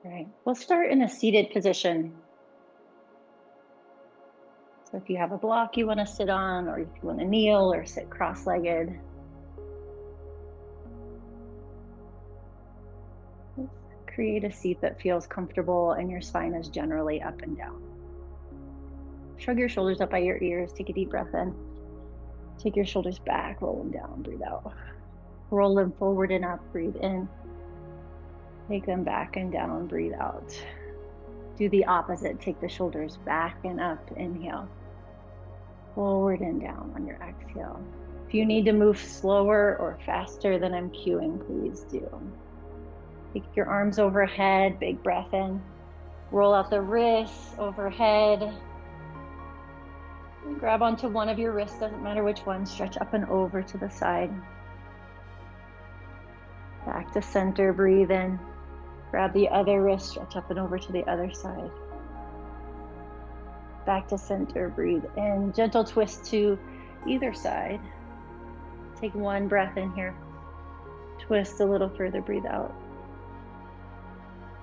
All right, we'll start in a seated position. So if you have a block you want to sit on, or if you want to kneel or sit cross-legged, create a seat that feels comfortable and your spine is generally up and down. Shrug your shoulders up by your ears. Take a deep breath in. Take your shoulders back, roll them down, breathe out. Roll them forward and up, breathe in. Take them back and down, breathe out. Do the opposite. Take the shoulders back and up, inhale. Forward and down on your exhale. If you need to move slower or faster than I'm cueing, please do. Take your arms overhead, big breath in. Roll out the wrists overhead. And grab onto one of your wrists, doesn't matter which one. Stretch up and over to the side. Back to center, breathe in. Grab the other wrist, stretch up and over to the other side. Back to center, breathe in. Gentle twist to either side. Take one breath in here. Twist a little further, breathe out.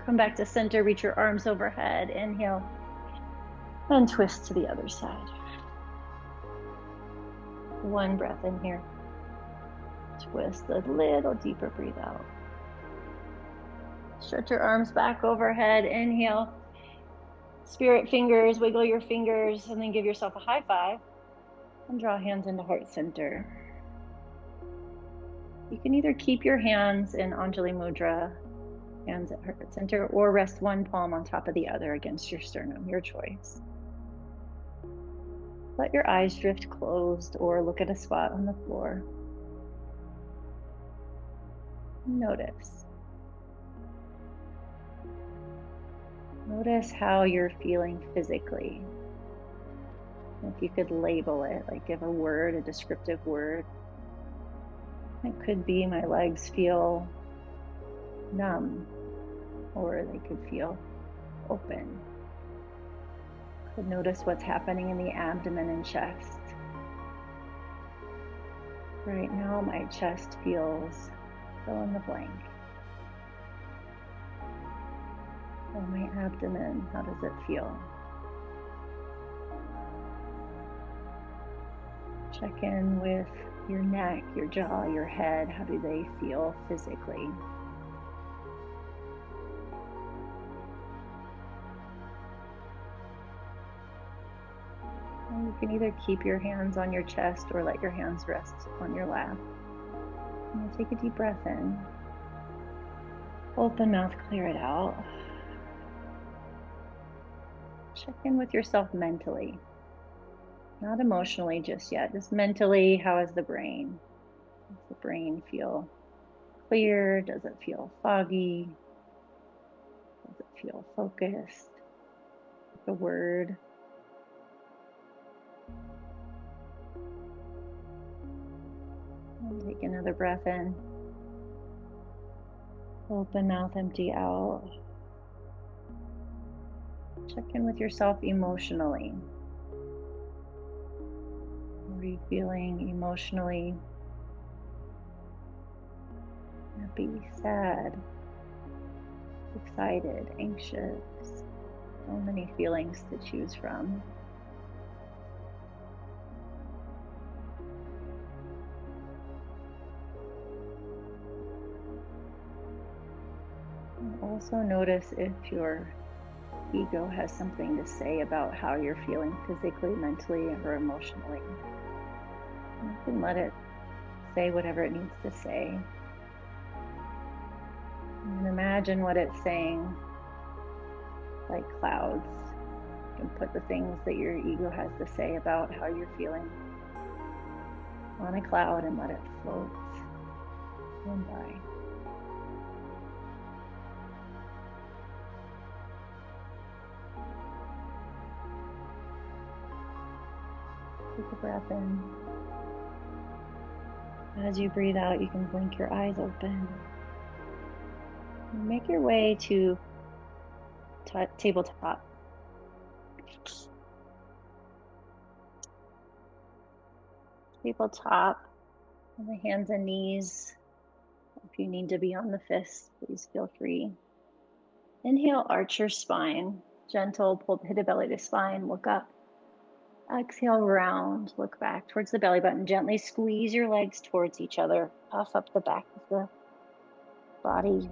Come back to center, reach your arms overhead. Inhale and twist to the other side. One breath in here. Twist a little deeper, breathe out. Stretch your arms back overhead. Inhale. Spirit fingers, wiggle your fingers, and then give yourself a high five and draw hands into heart center. You can either keep your hands in Anjali Mudra, hands at heart center, or rest one palm on top of the other against your sternum, your choice. Let your eyes drift closed or look at a spot on the floor. Notice. Notice how you're feeling physically. If you could label it, like give a word, a descriptive word. It could be my legs feel numb, or they could feel open. Could notice what's happening in the abdomen and chest. Right now, my chest feels fill in the blank. Or my abdomen, how does it feel? Check in with your neck, your jaw, your head. How do they feel physically? And you can either keep your hands on your chest or let your hands rest on your lap. And take a deep breath in. Open mouth, clear it out. Check in with yourself mentally. Not emotionally just yet, just mentally. How is the brain? Does the brain feel clear? Does it feel foggy? Does it feel focused? The word. And take another breath in. Open mouth, empty out. Check in with yourself emotionally. What are you feeling emotionally? Happy, sad, excited, anxious. So many feelings to choose from. And also notice if your ego has something to say about how you're feeling physically, mentally, or emotionally. And you can let it say whatever it needs to say. And imagine what it's saying, like clouds. You can put the things that your ego has to say about how you're feeling on a cloud and let it float on by. Take a breath in. As you breathe out, you can blink your eyes open. And make your way to tabletop. Tabletop on the hands and knees. If you need to be on the fists, please feel free. Inhale, arch your spine. Gentle, pull pit of belly to spine, look up. Exhale, round, look back towards the belly button. Gently squeeze your legs towards each other. Puff up the back of the body.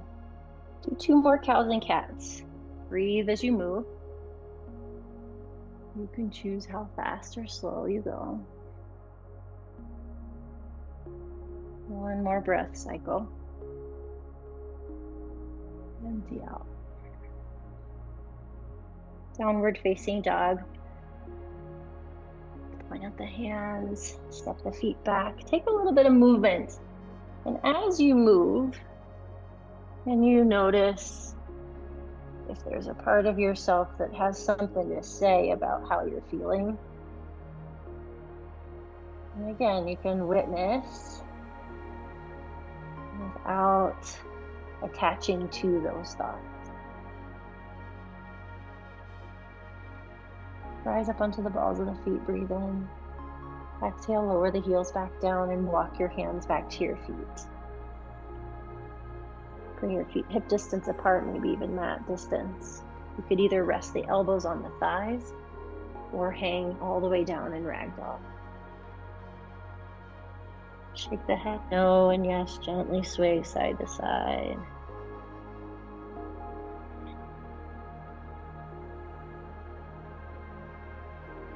Do 2 more cows and cats. Breathe as you move. You can choose how fast or slow you go. 1 more breath cycle. Empty out. Downward facing dog. Plant the hands, step the feet back. Take a little bit of movement. And as you move, and you notice if there's a part of yourself that has something to say about how you're feeling. And again, you can witness without attaching to those thoughts. Rise up onto the balls of the feet, breathe in. Exhale, lower the heels back down and walk your hands back to your feet. Bring your feet hip distance apart, maybe even mat distance. You could either rest the elbows on the thighs or hang all the way down in ragdoll. Shake the head no and yes, gently sway side to side.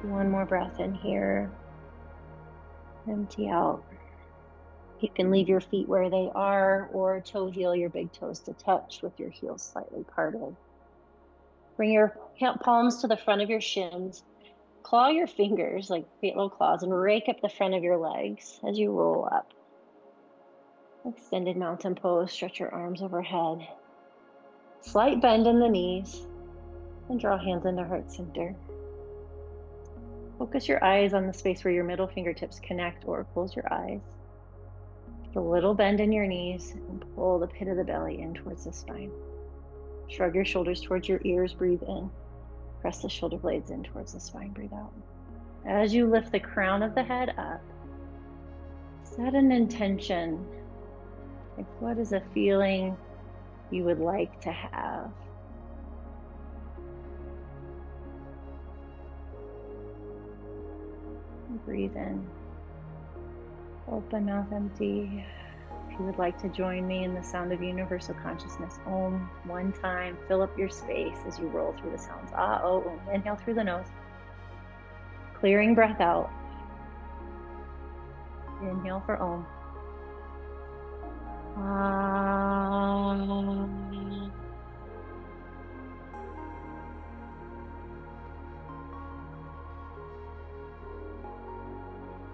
One more breath in here. Empty out. You can leave your feet where they are or toe heel your big toes to touch with your heels slightly parted. Bring your palms to the front of your shins. Claw your fingers like create little claws and rake up the front of your legs as you roll up. Extended mountain pose, stretch your arms overhead. Slight bend in the knees and draw hands into heart center. Focus your eyes on the space where your middle fingertips connect or close your eyes. Take a little bend in your knees and pull the pit of the belly in towards the spine. Shrug your shoulders towards your ears, breathe in. Press the shoulder blades in towards the spine, breathe out. As you lift the crown of the head up, set an intention. Like, what is a feeling you would like to have? Breathe in. Open mouth empty. If you would like to join me in the sound of universal consciousness, Om, 1 time. Fill up your space as you roll through the sounds. Ah, oh, Om. Inhale through the nose. Clearing breath out. Inhale for Om.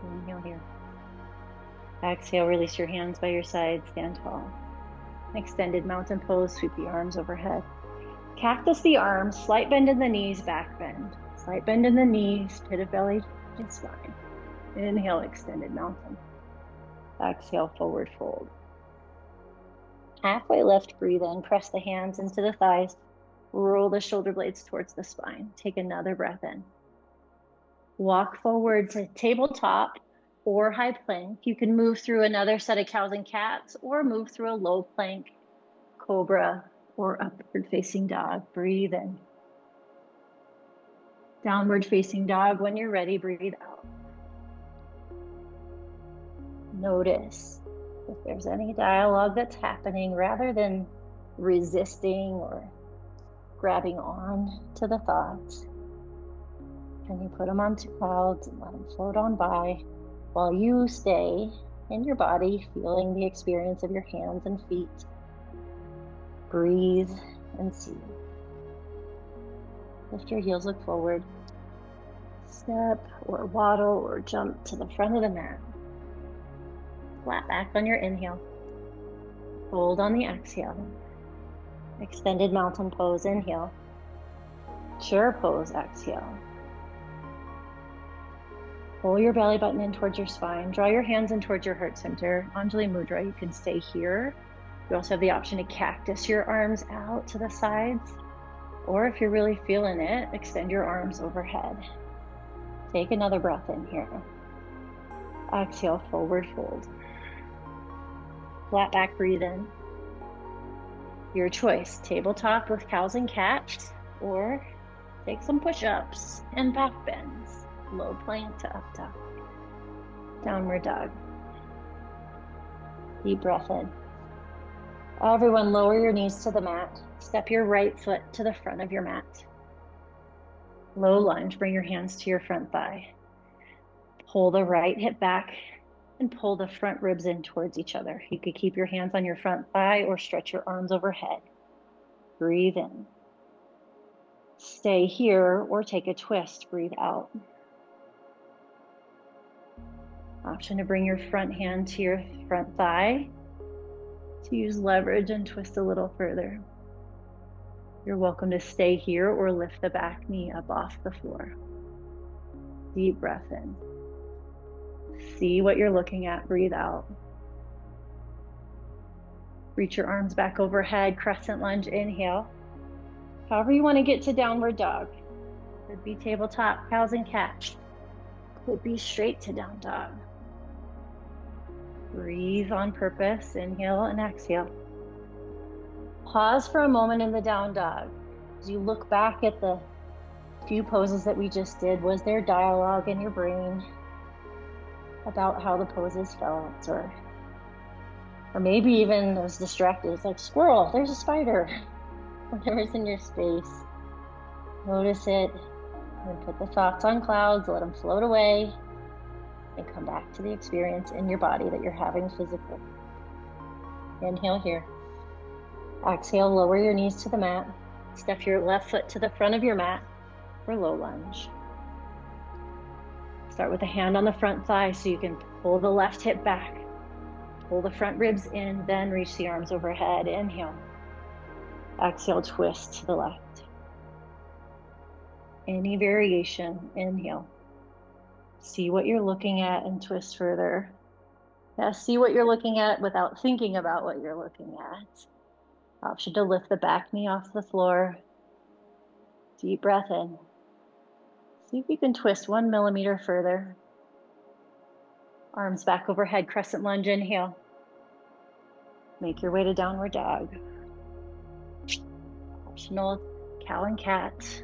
Inhale here. Exhale, release your hands by your side, stand tall. Extended mountain pose, sweep the arms overhead. Cactus the arms, slight bend in the knees, back bend. Slight bend in the knees, pit of belly and spine. Inhale, extended mountain. Exhale, forward fold. Halfway lift, breathe in, press the hands into the thighs, roll the shoulder blades towards the spine. Take another breath in. Walk forward to tabletop or high plank. You can move through another set of cows and cats or move through a low plank, cobra, or upward facing dog. Breathe in. Downward facing dog. When you're ready, breathe out. Notice if there's any dialogue that's happening, rather than resisting or grabbing on to the thoughts. Can you put them onto clouds and let them float on by while you stay in your body, feeling the experience of your hands and feet? Breathe and see. Lift your heels, look forward. Step or waddle or jump to the front of the mat. Flat back on your inhale. Hold on the exhale. Extended mountain pose, inhale. Chair pose, exhale. Pull your belly button in towards your spine. Draw your hands in towards your heart center. Anjali Mudra, you can stay here. You also have the option to cactus your arms out to the sides. Or if you're really feeling it, extend your arms overhead. Take another breath in here. Exhale, forward fold. Flat back, breathe in. Your choice, tabletop with cows and cats, or take some push-ups and back bends. Low plank to up dog. Downward dog. Deep breath in. Everyone lower your knees to the mat. Step your right foot to the front of your mat. Low lunge, bring your hands to your front thigh. Pull the right hip back and pull the front ribs in towards each other. You could keep your hands on your front thigh or stretch your arms overhead. Breathe in. Stay here or take a twist. Breathe out. Option to bring your front hand to your front thigh to use leverage and twist a little further. You're welcome to stay here or lift the back knee up off the floor. Deep breath in. See what you're looking at. Breathe out. Reach your arms back overhead. Crescent lunge. Inhale. However you want to get to downward dog. Could be tabletop, cows and cats. Could be straight to down dog. Breathe on purpose. Inhale and exhale. Pause for a moment in the down dog. As you look back at the few poses that we just did, was there dialogue in your brain about how the poses felt? Or maybe even it was distracted. It's like, squirrel, there's a spider. Whatever's in your space. Notice it and put the thoughts on clouds, let them float away, and come back to the experience in your body that you're having physically. Inhale here. Exhale, lower your knees to the mat. Step your left foot to the front of your mat for low lunge. Start with a hand on the front thigh so you can pull the left hip back. Pull the front ribs in, then reach the arms overhead. Inhale. Exhale, twist to the left. Any variation, inhale. See what you're looking at and twist further. Now see what you're looking at without thinking about what you're looking at. Option to lift the back knee off the floor. Deep breath in. See if you can twist 1 millimeter further. Arms back overhead, crescent lunge, inhale. Make your way to downward dog. Optional cow and cat.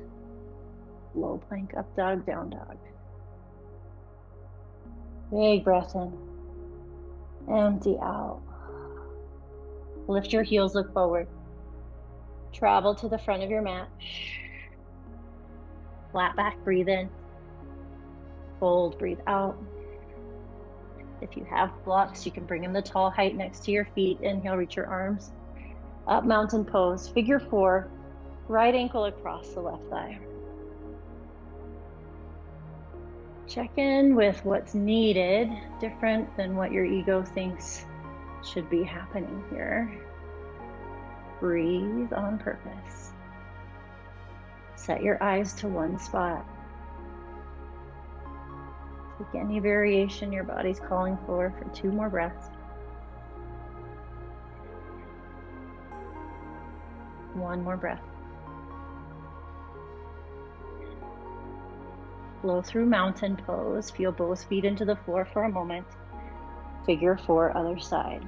Low plank, up dog, down dog. Big breath in. Empty out. Lift your heels, look forward. Travel to the front of your mat. Flat back, breathe in. Fold, breathe out. If you have blocks, you can bring in the tall height next to your feet. Inhale, reach your arms. Up, mountain pose. Figure 4. Right ankle across the left thigh. Check in with what's needed, different than what your ego thinks should be happening here. Breathe on purpose. Set your eyes to one spot. Take any variation your body's calling for 2 more breaths. One more breath. Flow through mountain pose. Feel both feet into the floor for a moment. Figure 4, other side.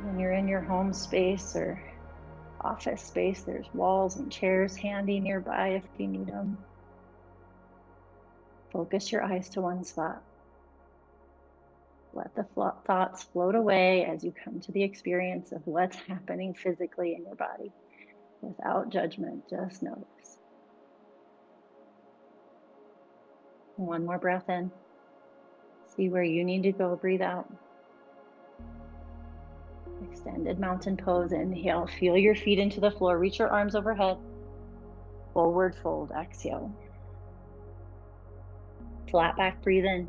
When you're in your home space or office space, there's walls and chairs handy nearby if you need them. Focus your eyes to one spot. Let the thoughts float away as you come to the experience of what's happening physically in your body. Without judgment, just notice. One more breath in. See where you need to go, breathe out. Extended mountain pose, inhale. Feel your feet into the floor, reach your arms overhead. Forward fold, exhale. Flat back, breathe in.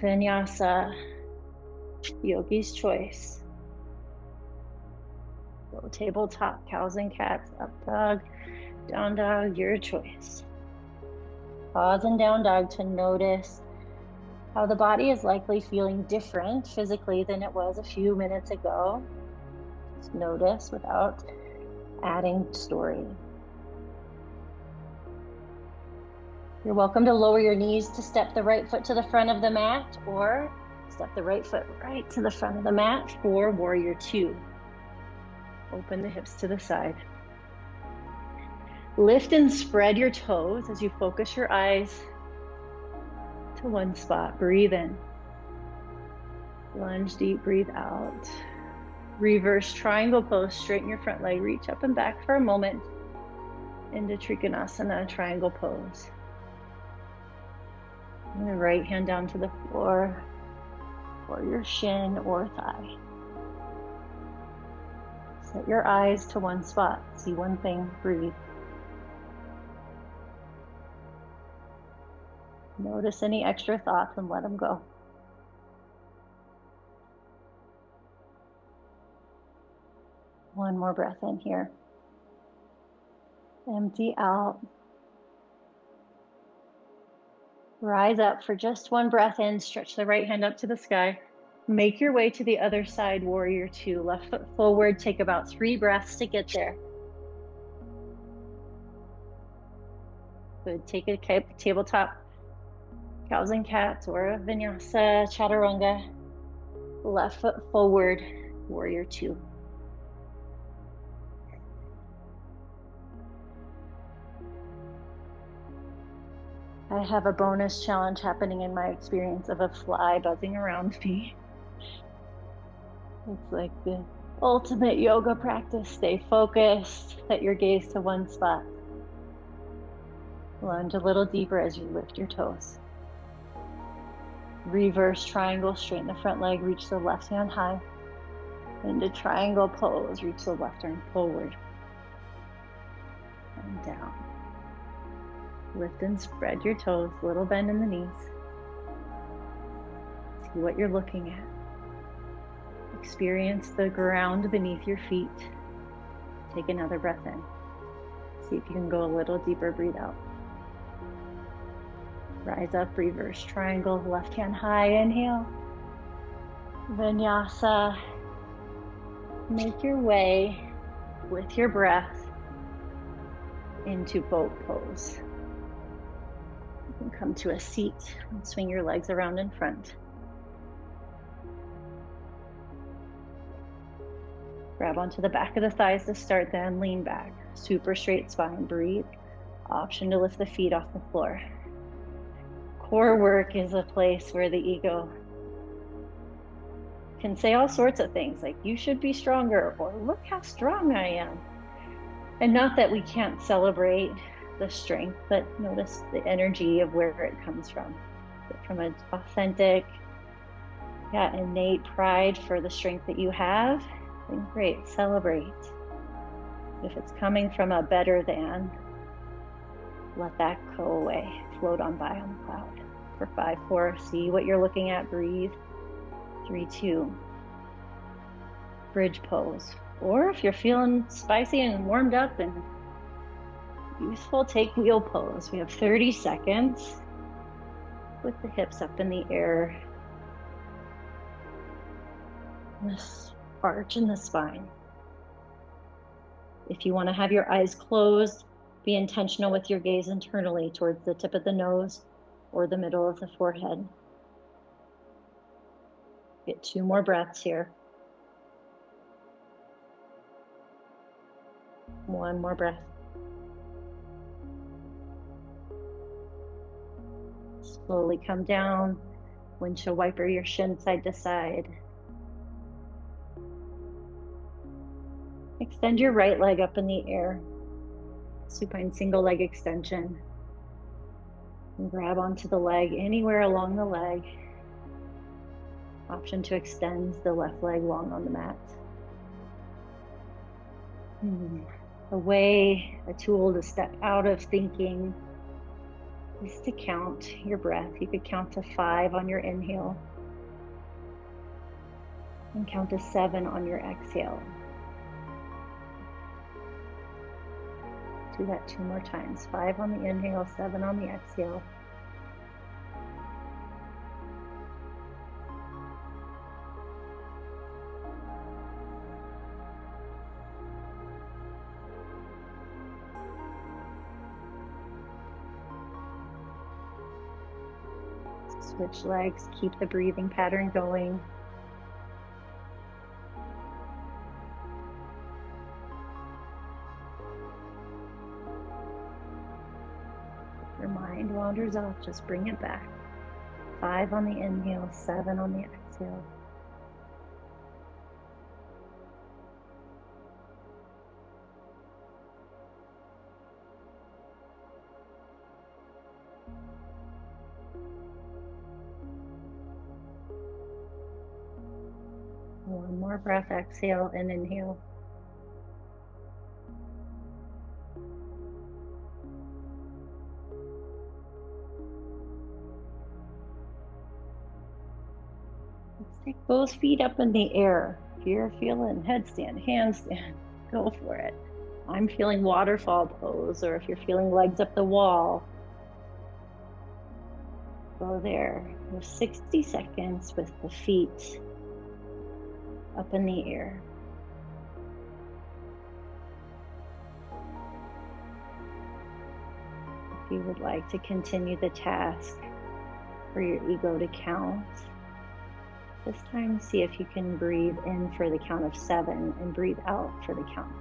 Vinyasa, yogi's choice. Low tabletop, cows and cats, up dog, down dog, your choice. Pause in down dog to notice how the body is likely feeling different physically than it was a few minutes ago. Just notice without adding story. You're welcome to lower your knees to step the right foot to the front of the mat, or step the right foot right to the front of the mat for warrior two. Open the hips to the side. Lift and spread your toes as you focus your eyes to one spot. Breathe in. Lunge deep, breathe out. Reverse triangle pose, straighten your front leg, reach up and back for a moment into Trikonasana, triangle pose. And the right hand down to the floor or your shin or thigh. Set your eyes to one spot, see one thing, breathe. Notice any extra thoughts and let them go. One more breath in here. Empty out. Rise up for just one breath in. Stretch the right hand up to the sky. Make your way to the other side, warrior two. Left foot forward. Take about 3 breaths to get there. Good. Take a tabletop cows and cats or a vinyasa, chaturanga. Left foot forward, warrior two. I have a bonus challenge happening in my experience of a fly buzzing around me. It's like the ultimate yoga practice. Stay focused, set your gaze to one spot. Lunge a little deeper as you lift your toes. Reverse triangle, straighten the front leg, reach the left hand high. Into triangle pose, reach the left arm forward. And down. Lift and spread your toes, little bend in the knees. See what you're looking at. Experience the ground beneath your feet. Take another breath in. See if you can go a little deeper, breathe out. Rise up, reverse triangle, left hand high, inhale. Vinyasa. Make your way with your breath into boat pose. You can come to a seat and swing your legs around in front. Grab onto the back of the thighs to start, then lean back. Super straight spine, breathe. Option to lift the feet off the floor. Core work is a place where the ego can say all sorts of things like, you should be stronger, or look how strong I am. And not that we can't celebrate the strength, but notice the energy of where it comes from. From an authentic, innate pride for the strength that you have, then great, celebrate. If it's coming from a better than, let that go away. Float on by on the cloud. For 5, 4, see what you're looking at, breathe. 3, 2. Bridge pose. Or if you're feeling spicy and warmed up and useful, take wheel pose. We have 30 seconds with the hips up in the air. This arch in the spine. If you want to have your eyes closed, be intentional with your gaze internally towards the tip of the nose or the middle of the forehead. Get 2 more breaths here. 1 more breath. Slowly come down. Windshield wiper your shin side to side. Extend your right leg up in the air. Supine single leg extension. And grab onto the leg anywhere along the leg. Option to extend the left leg long on the mat. A way, a tool to step out of thinking is to count your breath. You could count to 5 on your inhale and count to 7 on your exhale. Do that 2 more times. 5 on the inhale, 7 on the exhale. Switch legs, keep the breathing pattern going. If your mind wanders off, just bring it back. 5 on the inhale, 7 on the exhale. One more breath, exhale and inhale. Let's take both feet up in the air. If you're feeling headstand, handstand, go for it. I'm feeling waterfall pose, or if you're feeling legs up the wall, go there. You have 60 seconds with the feet up in the air. If you would like to continue the task for your ego to count, this time see if you can breathe in for the count of 7 and breathe out for the count.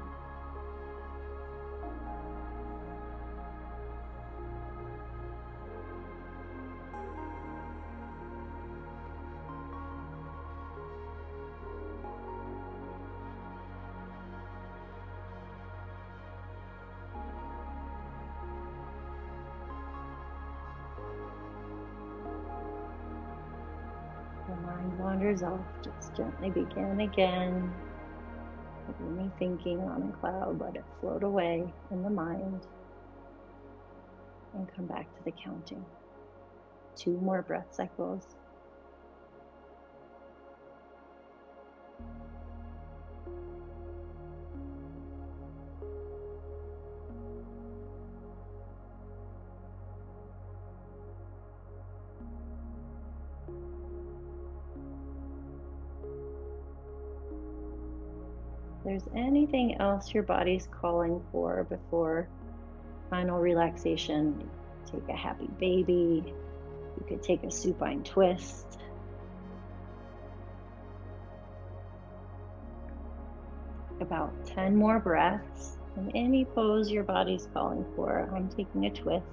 The mind wanders off, just gently begin again. With any thinking on a cloud, let it float away in the mind and come back to the counting. 2 more breath cycles. If there's anything else your body's calling for before final relaxation, take a happy baby. You could take a supine twist. About 10 more breaths. In any pose your body's calling for, I'm taking a twist.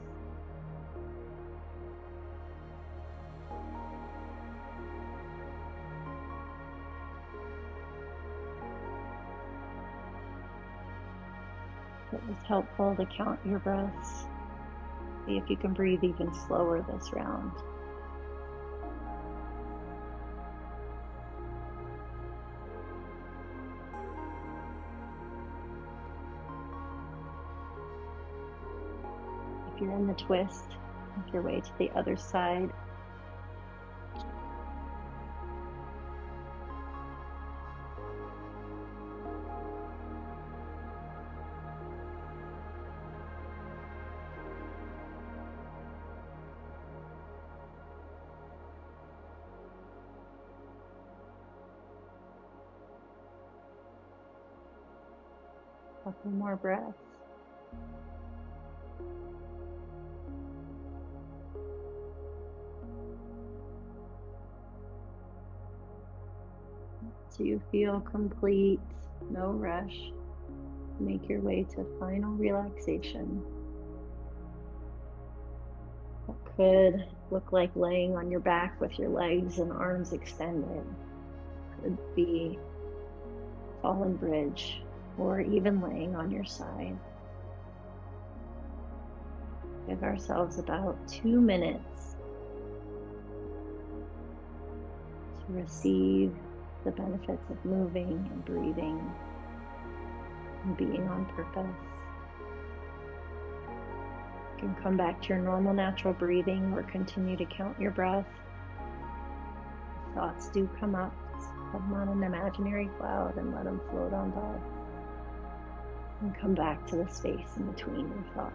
It was helpful to count your breaths. See if you can breathe even slower this round. If you're in the twist, make your way to the other side. Couple more breaths. So you feel complete, no rush. Make your way to final relaxation. That could look like laying on your back with your legs and arms extended. Could be fallen bridge, or even laying on your side. Give ourselves about 2 minutes to receive the benefits of moving and breathing and being on purpose. You can come back to your normal natural breathing or continue to count your breath. If thoughts do come up, put them on an imaginary cloud and let them float on by. And come back to the space in between your thoughts.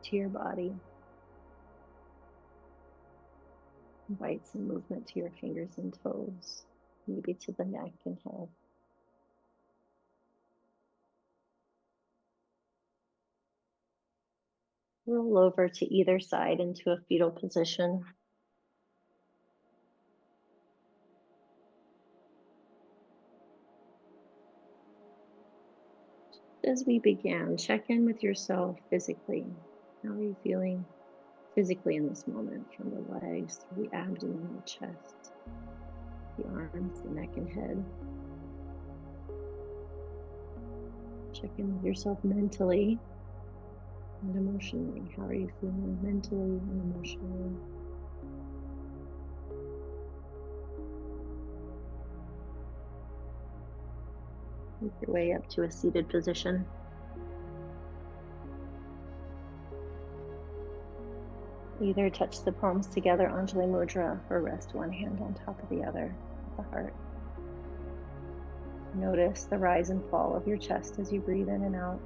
to your body. Invite some movement to your fingers and toes, maybe to the neck and head. Roll over to either side into a fetal position. As we began, check in with yourself physically. How are you feeling physically in this moment, from the legs through the abdomen, the chest, the arms, the neck, and head? Check in with yourself mentally and emotionally. How are you feeling mentally and emotionally? Make your way up to a seated position. Either touch the palms together, Anjali Mudra, or rest one hand on top of the other at the heart. Notice the rise and fall of your chest as you breathe in and out.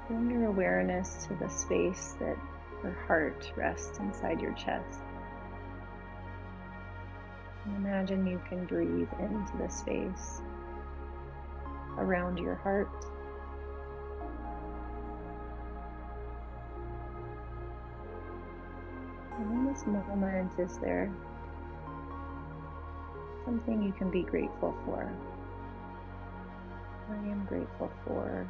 Bring your awareness to the space that your heart rests inside your chest. And imagine you can breathe into the space around your heart. And in this moment, is there something you can be grateful for? I am grateful for.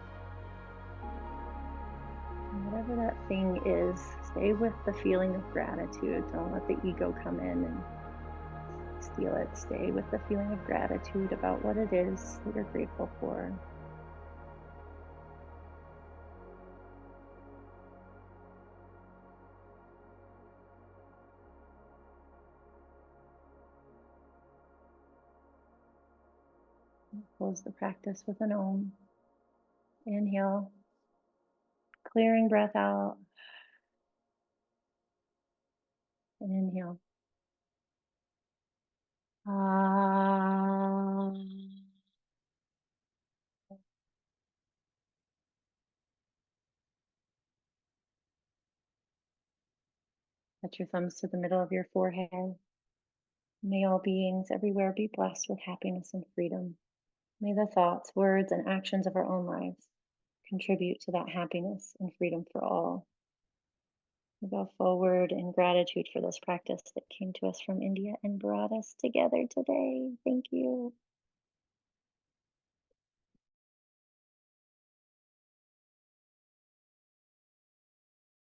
And whatever that thing is, stay with the feeling of gratitude. Don't let the ego come in and steal it. Stay with the feeling of gratitude about what it is that you're grateful for. Close the practice with an Om. Inhale, clearing breath out. And inhale. Ah. Let your thumbs to the middle of your forehead. May all beings everywhere be blessed with happiness and freedom. May the thoughts, words, and actions of our own lives contribute to that happiness and freedom for all. We go forward in gratitude for this practice that came to us from India and brought us together today. Thank you.